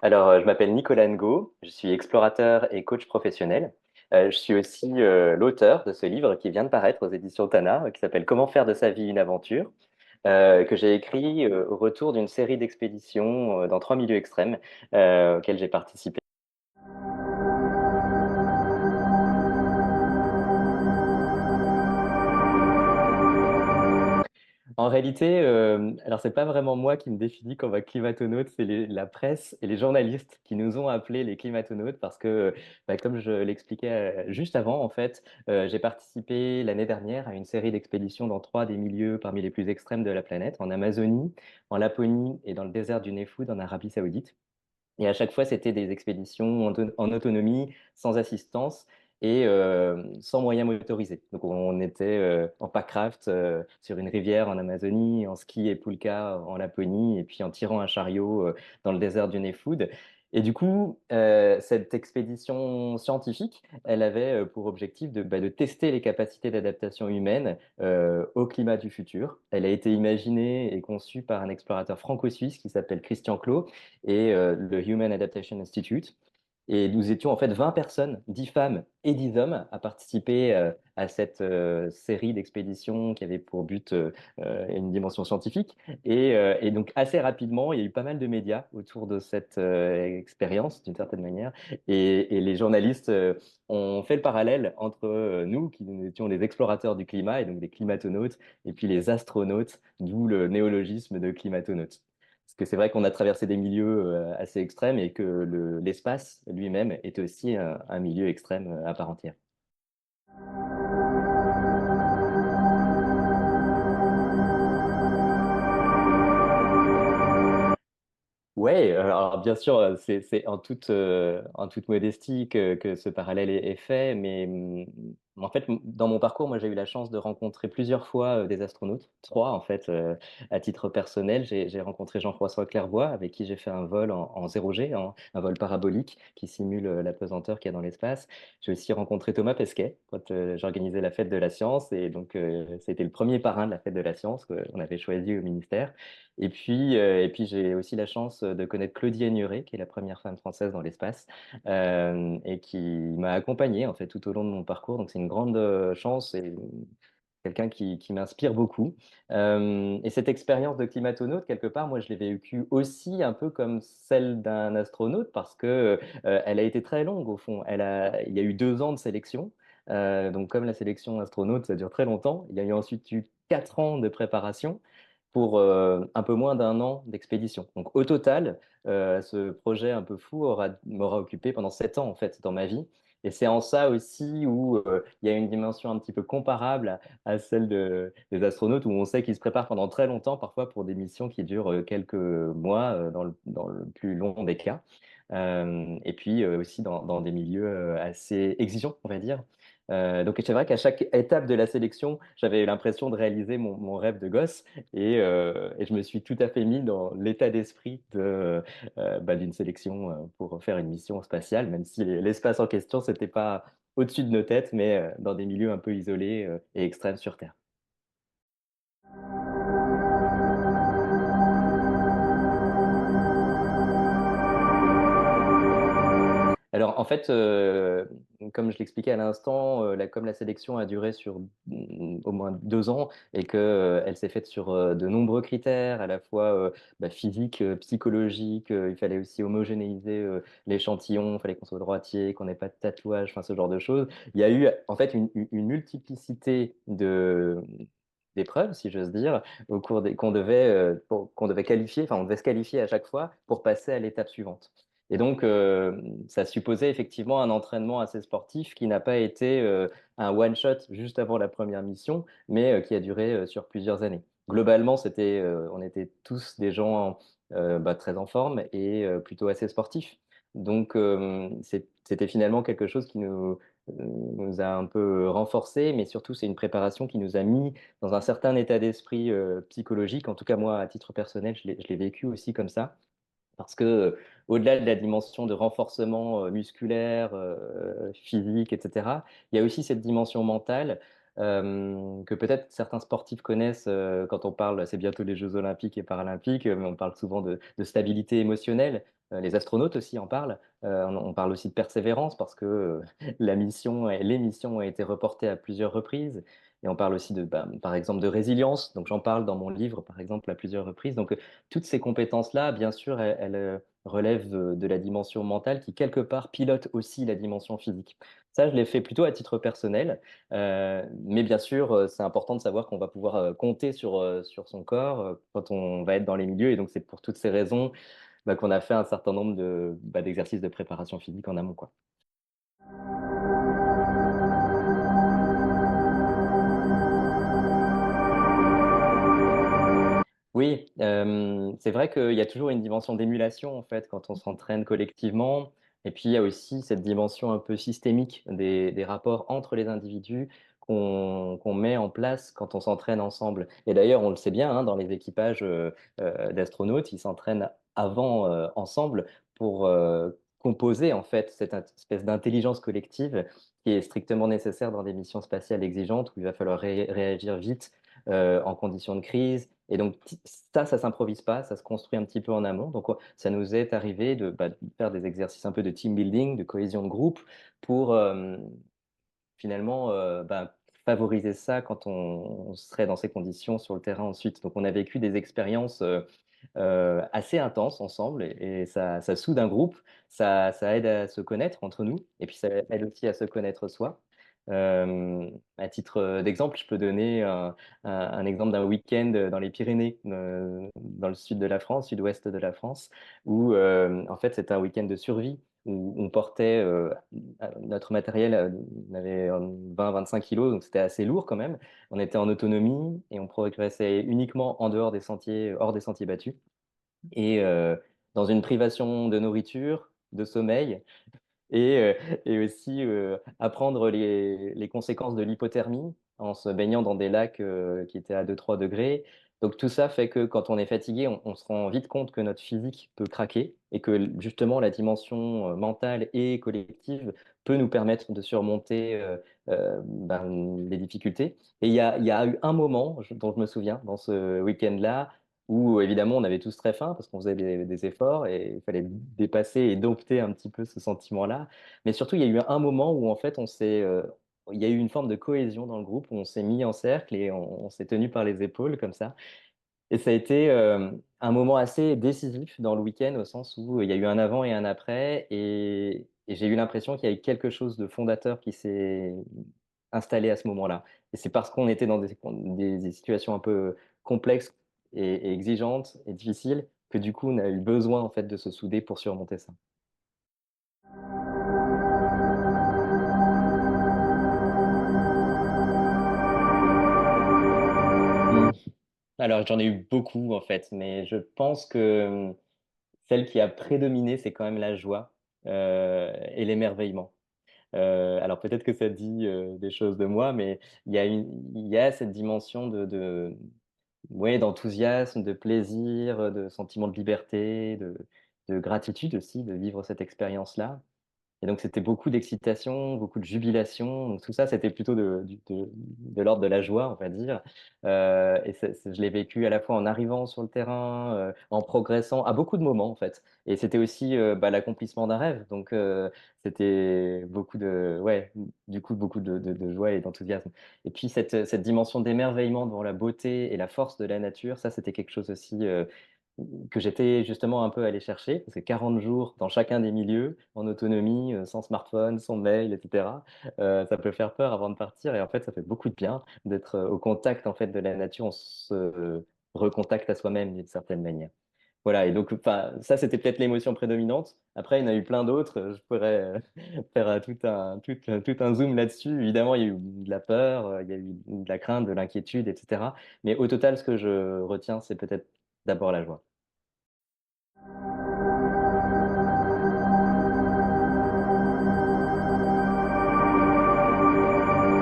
Je m'appelle Nicolas Ngo, je suis explorateur et coach professionnel. Je suis aussi l'auteur de ce livre qui vient de paraître aux éditions Tana, qui s'appelle Comment faire de sa vie une aventure, que j'ai écrit au retour d'une série d'expéditions dans 3 milieux extrêmes auxquels j'ai participé. En réalité, alors c'est pas vraiment moi qui me définis comme un climatonaute, c'est la presse et les journalistes qui nous ont appelés les climatonautes parce que, comme je l'expliquais juste avant, en fait, j'ai participé l'année dernière à une série d'expéditions dans 3 des milieux parmi les plus extrêmes de la planète, en Amazonie, en Laponie et dans le désert du Nefoud en Arabie Saoudite. Et à chaque fois, c'était des expéditions en autonomie, sans assistance et sans moyens motorisés. Donc, on était en packraft sur une rivière en Amazonie, en ski et pulka en Laponie, et puis en tirant un chariot dans le désert du Nefoud. Et du coup, cette expédition scientifique, elle avait pour objectif de tester les capacités d'adaptation humaine au climat du futur. Elle a été imaginée et conçue par un explorateur franco-suisse qui s'appelle Christian Clot et le Human Adaptation Institute. Et nous étions en fait 20 personnes, 10 femmes et 10 hommes, à participer à cette série d'expéditions qui avait pour but une dimension scientifique. Et donc assez rapidement, il y a eu pas mal de médias autour de cette expérience, d'une certaine manière. Et les journalistes ont fait le parallèle entre nous, qui nous étions des explorateurs du climat, et donc des climatonautes, et puis les astronautes, d'où le néologisme de climatonaute. Parce que c'est vrai qu'on a traversé des milieux assez extrêmes et que l'espace lui-même est aussi un milieu extrême à part entière. Ouais, alors bien sûr, c'est en toute modestie que ce parallèle est fait, mais en fait, dans mon parcours, moi, j'ai eu la chance de rencontrer plusieurs fois des astronautes, trois en fait, à titre personnel. J'ai rencontré Jean-François Clairvoy, avec qui j'ai fait un vol en 0G, un vol parabolique qui simule la pesanteur qu'il y a dans l'espace. J'ai aussi rencontré Thomas Pesquet quand j'organisais la fête de la science, et donc c'était le premier parrain de la fête de la science qu'on avait choisi au ministère. Et puis j'ai aussi la chance de connaître Claudie Aigneret, qui est la première femme française dans l'espace, et qui m'a accompagné en fait tout au long de mon parcours. Donc c'est une grande chance et quelqu'un qui m'inspire beaucoup. Et cette expérience de climatonaute, quelque part, moi je l'ai vécue aussi un peu comme celle d'un astronaute parce que elle a été très longue au fond. Il y a eu 2 ans de sélection. Donc comme la sélection astronaute, ça dure très longtemps, il y a eu ensuite eu 4 ans de préparation pour un peu moins d'un an d'expédition. Donc au total, ce projet un peu fou m'aura occupé pendant 7 ans en fait dans ma vie. Et c'est en ça aussi où il y a une dimension un petit peu comparable à celle des astronautes, où on sait qu'ils se préparent pendant très longtemps, parfois pour des missions qui durent quelques mois dans le plus long des cas. Et puis aussi dans des milieux assez exigeants, on va dire. Donc c'est vrai qu'à chaque étape de la sélection, j'avais l'impression de réaliser mon rêve de gosse et je me suis tout à fait mis dans l'état d'esprit d'une sélection pour faire une mission spatiale, même si l'espace en question, c'était pas au-dessus de nos têtes, mais dans des milieux un peu isolés et extrêmes sur Terre. Alors, en fait, comme je l'expliquais à l'instant, comme la sélection a duré sur au moins 2 ans et que, elle s'est faite sur de nombreux critères, à la fois physiques, psychologiques, il fallait aussi homogénéiser l'échantillon, il fallait qu'on soit droitier, qu'on n'ait pas de tatouage, enfin ce genre de choses. Il y a eu en fait une multiplicité d'épreuves, si j'ose dire, au cours qu'on devait qualifier, enfin on devait se qualifier à chaque fois pour passer à l'étape suivante. Et donc, ça supposait effectivement un entraînement assez sportif qui n'a pas été un one-shot juste avant la première mission, mais qui a duré sur plusieurs années. Globalement, on était tous des gens très en forme et plutôt assez sportifs. Donc, c'était finalement quelque chose qui nous a un peu renforcés, mais surtout, c'est une préparation qui nous a mis dans un certain état d'esprit psychologique. En tout cas, moi, à titre personnel, je l'ai vécu aussi comme ça. Parce que, au-delà de la dimension de renforcement musculaire, physique, etc., il y a aussi cette dimension mentale que peut-être certains sportifs connaissent quand on parle, c'est bientôt les Jeux Olympiques et Paralympiques, mais on parle souvent de stabilité émotionnelle. Les astronautes aussi en parlent. On parle aussi de persévérance parce que la mission et les missions ont été reportées à plusieurs reprises. Et on parle aussi par exemple, de résilience. Donc, j'en parle dans mon livre, par exemple, à plusieurs reprises. Donc, toutes ces compétences-là, bien sûr, elles relèvent de la dimension mentale qui, quelque part, pilote aussi la dimension physique. Ça, je l'ai fait plutôt à titre personnel. Mais bien sûr, c'est important de savoir qu'on va pouvoir compter sur son corps quand on va être dans les milieux. Et donc, c'est pour toutes ces raisons qu'on a fait un certain nombre d'exercices de préparation physique en amont, quoi. Oui, c'est vrai qu'il y a toujours une dimension d'émulation en fait quand on s'entraîne collectivement. Et puis il y a aussi cette dimension un peu systémique des rapports entre les individus qu'on met en place quand on s'entraîne ensemble. Et d'ailleurs, on le sait bien, hein, dans les équipages d'astronautes, ils s'entraînent avant ensemble pour composer en fait cette espèce d'intelligence collective qui est strictement nécessaire dans des missions spatiales exigeantes où il va falloir réagir vite en conditions de crise. Et donc, ça s'improvise pas, ça se construit un petit peu en amont. Donc, ça nous est arrivé de faire des exercices un peu de team building, de cohésion de groupe, pour finalement favoriser ça quand on serait dans ces conditions sur le terrain ensuite. Donc, on a vécu des expériences assez intenses ensemble et ça soude un groupe, ça aide à se connaître entre nous et puis ça aide aussi à se connaître soi. À titre d'exemple, je peux donner un exemple d'un week-end dans les Pyrénées, dans le sud de la France, sud-ouest de la France, où en fait c'était un week-end de survie où on portait notre matériel, on avait 20-25 kilos, donc c'était assez lourd quand même. On était en autonomie et on progressait uniquement en dehors des sentiers, hors des sentiers battus et dans une privation de nourriture, de sommeil et, euh, et aussi apprendre les conséquences de l'hypothermie en se baignant dans des lacs qui étaient à 2-3 degrés. Donc tout ça fait que quand on est fatigué, on se rend vite compte que notre physique peut craquer et que justement la dimension mentale et collective peut nous permettre de surmonter les difficultés. Et il y a eu un moment dont je me souviens dans ce week-end-là où évidemment on avait tous très faim parce qu'on faisait des efforts et il fallait dépasser et dompter un petit peu ce sentiment-là. Mais surtout, il y a eu un moment où en fait il y a eu une forme de cohésion dans le groupe où on s'est mis en cercle et on s'est tenu par les épaules comme ça. Et ça a été un moment assez décisif dans le week-end au sens où il y a eu un avant et un après et j'ai eu l'impression qu'il y avait quelque chose de fondateur qui s'est installé à ce moment-là. Et c'est parce qu'on était dans des situations un peu complexes et exigeantes et difficiles que du coup on a eu besoin en fait de se souder pour surmonter ça. Hmm. Alors j'en ai eu beaucoup en fait, mais je pense que celle qui a prédominé, c'est quand même la joie et l'émerveillement. Alors peut-être que ça dit des choses de moi, mais il y a cette dimension ouais, d'enthousiasme, de plaisir, de sentiment de liberté, de gratitude aussi de vivre cette expérience-là. Et donc, c'était beaucoup d'excitation, beaucoup de jubilation. Donc, tout ça, c'était plutôt de l'ordre de la joie, on va dire. Et je l'ai vécu à la fois en arrivant sur le terrain, en progressant, à beaucoup de moments, en fait. Et c'était aussi l'accomplissement d'un rêve. Donc, c'était ouais, du coup, beaucoup de joie et d'enthousiasme. Et puis, cette dimension d'émerveillement devant la beauté et la force de la nature, ça, c'était quelque chose aussi que j'étais justement un peu allé chercher, parce que 40 jours dans chacun des milieux, en autonomie, sans smartphone, sans mail, etc., ça peut faire peur avant de partir, et en fait, ça fait beaucoup de bien d'être au contact en fait de la nature, on se recontacte à soi-même d'une certaine manière. Voilà, et donc enfin, ça, c'était peut-être l'émotion prédominante. Après, il y en a eu plein d'autres, je pourrais faire tout un zoom là-dessus. Évidemment, il y a eu de la peur, il y a eu de la crainte, de l'inquiétude, etc. Mais au total, ce que je retiens, c'est peut-être d'abord la joie.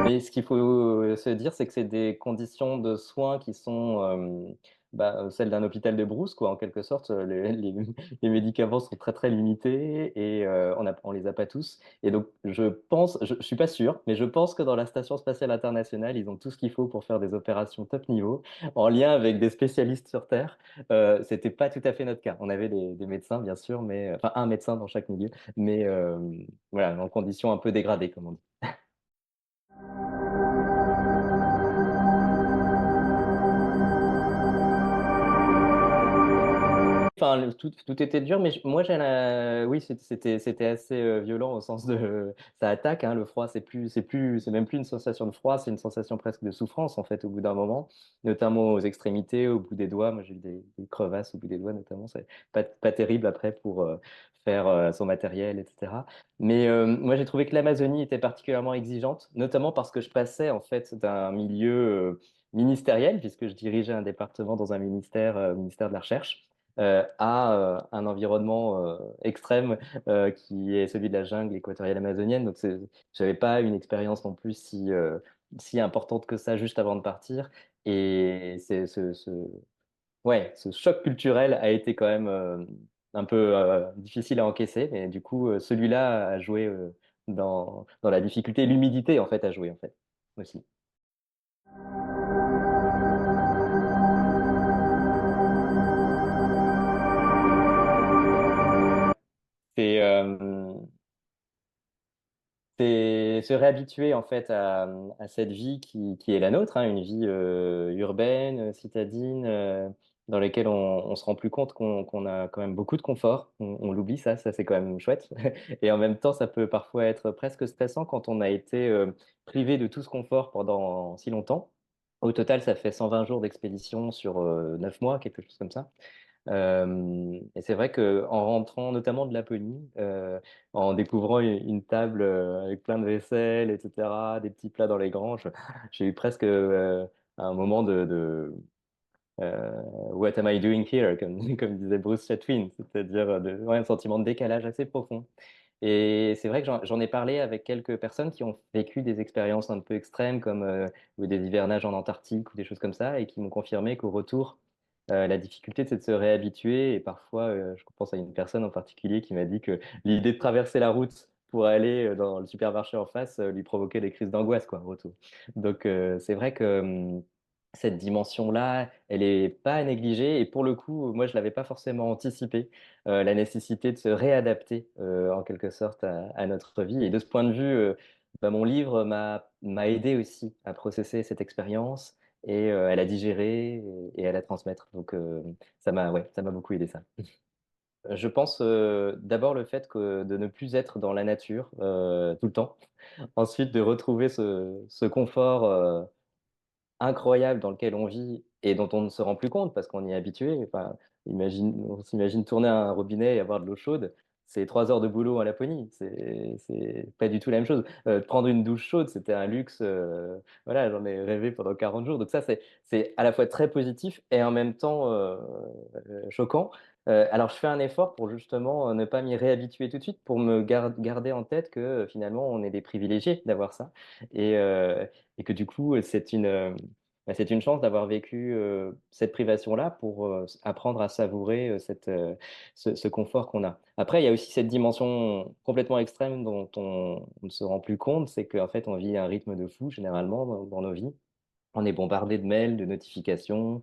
Mais ce qu'il faut se dire, c'est que c'est des conditions de soins qui sont celle d'un hôpital de brousse, quoi, en quelque sorte. Les médicaments sont très très limités et on les a pas tous. Et donc, je suis pas sûr, mais je pense que dans la Station spatiale internationale, ils ont tout ce qu'il faut pour faire des opérations top niveau, en lien avec des spécialistes sur Terre. C'était pas tout à fait notre cas. On avait des médecins, bien sûr, mais enfin un médecin dans chaque milieu, mais voilà, en conditions un peu dégradées, comme on dit. Enfin, tout était dur, mais moi, oui, c'était assez violent au sens de, ça attaque, hein, le froid, c'est même plus une sensation de froid, c'est une sensation presque de souffrance, en fait, au bout d'un moment, notamment aux extrémités, au bout des doigts. Moi, j'ai eu des crevasses au bout des doigts, notamment. C'est pas terrible après pour faire son matériel, etc. Mais moi, j'ai trouvé que l'Amazonie était particulièrement exigeante, notamment parce que je passais, en fait, d'un milieu ministériel, puisque je dirigeais un département dans un ministère de la Recherche à un environnement extrême qui est celui de la jungle équatoriale amazonienne. Donc, j'avais pas une expérience non plus si importante que ça juste avant de partir. Et ouais, ce choc culturel a été quand même un peu difficile à encaisser. Mais du coup, celui-là a joué dans la difficulté. L'humidité, en fait, a joué, en fait, aussi. C'est c'est se réhabituer en fait à cette vie qui est la nôtre, hein, une vie urbaine, citadine, dans laquelle on se rend plus compte qu'on a quand même beaucoup de confort. On l'oublie ça c'est quand même chouette. Et en même temps, ça peut parfois être presque stressant quand on a été privé de tout ce confort pendant si longtemps. Au total, ça fait 120 jours d'expédition sur 9 mois, quelque chose comme ça. Et c'est vrai que en rentrant notamment de Laponie, en découvrant une table avec plein de vaisselle, etc., des petits plats dans les granges, j'ai eu presque un moment de What am I doing here, comme, comme disait Bruce Chatwin, c'est-à-dire ouais, un sentiment de décalage assez profond. Et c'est vrai que j'en ai parlé avec quelques personnes qui ont vécu des expériences un peu extrêmes, comme ou des hivernages en Antarctique ou des choses comme ça, et qui m'ont confirmé qu'au retour, la difficulté, c'est de se réhabituer. Et parfois, je pense à une personne en particulier qui m'a dit que l'idée de traverser la route pour aller dans le supermarché en face lui provoquait des crises d'angoisse, quoi, au retour. Donc, c'est vrai que cette dimension-là, elle est pas à négliger. Et pour le coup, moi, je l'avais pas forcément anticipé, la nécessité de se réadapter, en quelque sorte, à notre vie. Et de ce point de vue, mon livre m'a aidé aussi à processer cette expérience et à la digérer et à la transmettre. Donc, ça m'a beaucoup aidé ça. Je pense d'abord le fait de ne plus être dans la nature tout le temps. Ensuite, de retrouver ce confort incroyable dans lequel on vit et dont on ne se rend plus compte parce qu'on y est habitué. Enfin, on s'imagine tourner un robinet et avoir de l'eau chaude. C'est 3 heures de boulot en Laponie. C'est pas du tout la même chose. Prendre une douche chaude, c'était un luxe. Voilà, j'en ai rêvé pendant 40 jours. Donc ça, c'est à la fois très positif et en même temps choquant. Alors, je fais un effort pour justement ne pas m'y réhabituer tout de suite, pour me garder en tête que finalement, on est des privilégiés d'avoir ça. Et, et que du coup, c'est une chance d'avoir vécu cette privation-là pour apprendre à savourer ce confort qu'on a. Après, il y a aussi cette dimension complètement extrême dont on ne se rend plus compte, c'est qu'en fait, on vit à un rythme de fou généralement dans nos vies. On est bombardé de mails, de notifications,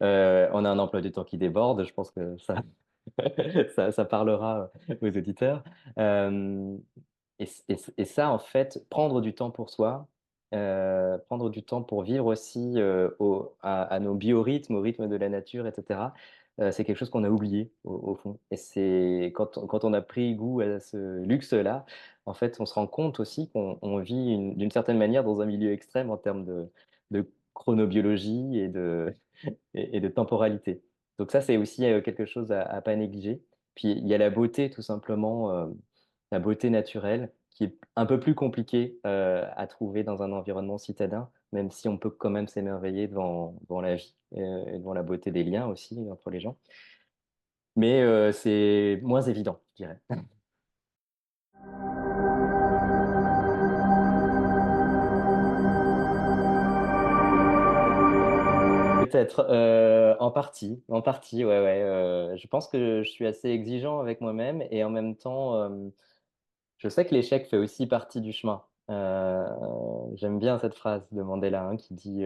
on a un emploi du temps qui déborde. Je pense que ça parlera aux auditeurs. Euh, et ça, en fait, prendre du temps pour soi, prendre du temps pour vivre aussi à nos biorhythmes, au rythme de la nature, etc., c'est quelque chose qu'on a oublié au fond. Et c'est quand on a pris goût à ce luxe-là, en fait, on se rend compte aussi qu'on vit d'une certaine manière dans un milieu extrême en termes de chronobiologie et de temporalité. Donc ça, c'est aussi quelque chose à pas négliger. Puis il y a la beauté, tout simplement, la beauté naturelle, qui est un peu plus compliquée à trouver dans un environnement citadin, même si on peut quand même s'émerveiller devant la vie et devant la beauté des liens aussi entre les gens. Mais c'est moins évident, je dirais. Peut-être, en partie, ouais, ouais. Je pense que je suis assez exigeant avec moi-même et en même temps, je sais que l'échec fait aussi partie du chemin. J'aime bien cette phrase de Mandela, hein, qui dit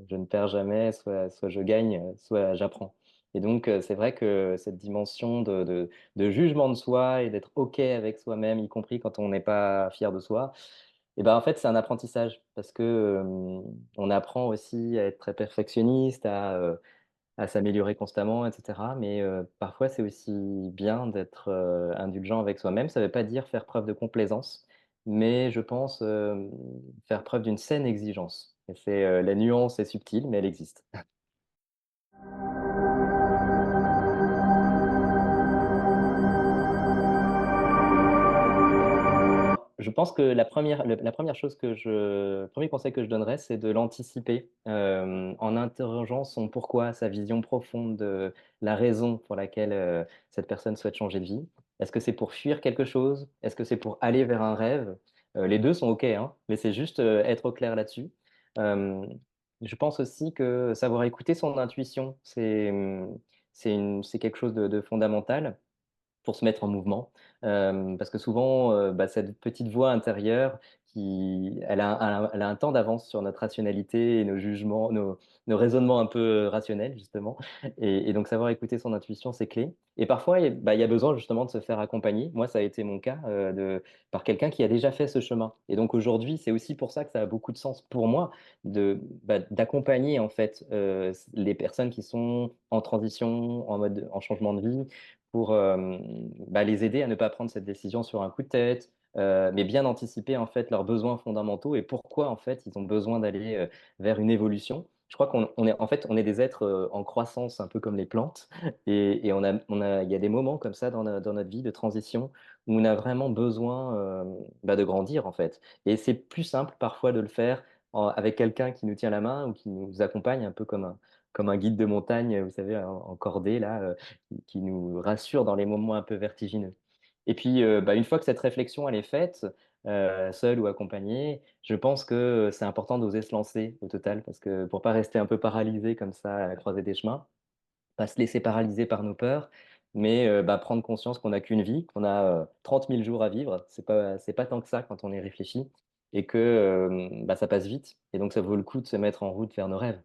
je ne perds jamais, soit je gagne, soit j'apprends. Et donc, c'est vrai que cette dimension de jugement de soi et d'être OK avec soi-même, y compris quand on n'est pas fier de soi, et ben, en fait, c'est un apprentissage parce que on apprend aussi à être très perfectionniste, à s'améliorer constamment, et cetera. Mais parfois, c'est aussi bien d'être indulgent avec soi-même. Ça ne veut pas dire faire preuve de complaisance, mais je pense faire preuve d'une saine exigence. Et c'est la nuance est subtile, mais elle existe. Je pense que la première chose le premier conseil que je donnerais, c'est de l'anticiper en interrogeant son pourquoi, sa vision profonde de la raison pour laquelle cette personne souhaite changer de vie. Est-ce que c'est pour fuir quelque chose? Est-ce que c'est pour aller vers un rêve? Les deux sont OK, hein, mais c'est juste être au clair là-dessus. Euh, je pense aussi que savoir écouter son intuition, c'est quelque chose de fondamental pour se mettre en mouvement. Parce que souvent, bah, cette petite voix intérieure, elle a un temps d'avance sur notre rationalité et nos jugements, nos raisonnements un peu rationnels, justement. Et donc, savoir écouter son intuition, c'est clé. Et parfois, bah, il y a besoin justement de se faire accompagner. Moi, ça a été mon cas par quelqu'un qui a déjà fait ce chemin. Et donc, aujourd'hui, c'est aussi pour ça que ça a beaucoup de sens pour moi d'accompagner en fait les personnes qui sont en transition, en changement de vie pour bah, les aider à ne pas prendre cette décision sur un coup de tête, mais bien anticiper en fait leurs besoins fondamentaux et pourquoi en fait ils ont besoin d'aller vers une évolution. Je crois qu'on est en fait on est des êtres en croissance un peu comme les plantes et il y a des moments comme ça dans notre vie de transition où on a vraiment besoin bah, de grandir en fait. Et c'est plus simple parfois de le faire avec quelqu'un qui nous tient la main ou qui nous accompagne un peu comme un guide de montagne, vous savez, en cordée là. Qui nous rassure dans les moments un peu vertigineux. Et puis, bah, une fois que cette réflexion elle est faite, seule ou accompagnée, je pense que c'est important d'oser se lancer au total, parce que pour pas rester un peu paralysé comme ça à la croisée des chemins, pas se laisser paralyser par nos peurs, mais bah, prendre conscience qu'on n'a qu'une vie, qu'on a 30 000 jours à vivre. C'est pas tant que ça quand on y réfléchit, et que bah, ça passe vite. Et donc, ça vaut le coup de se mettre en route vers nos rêves.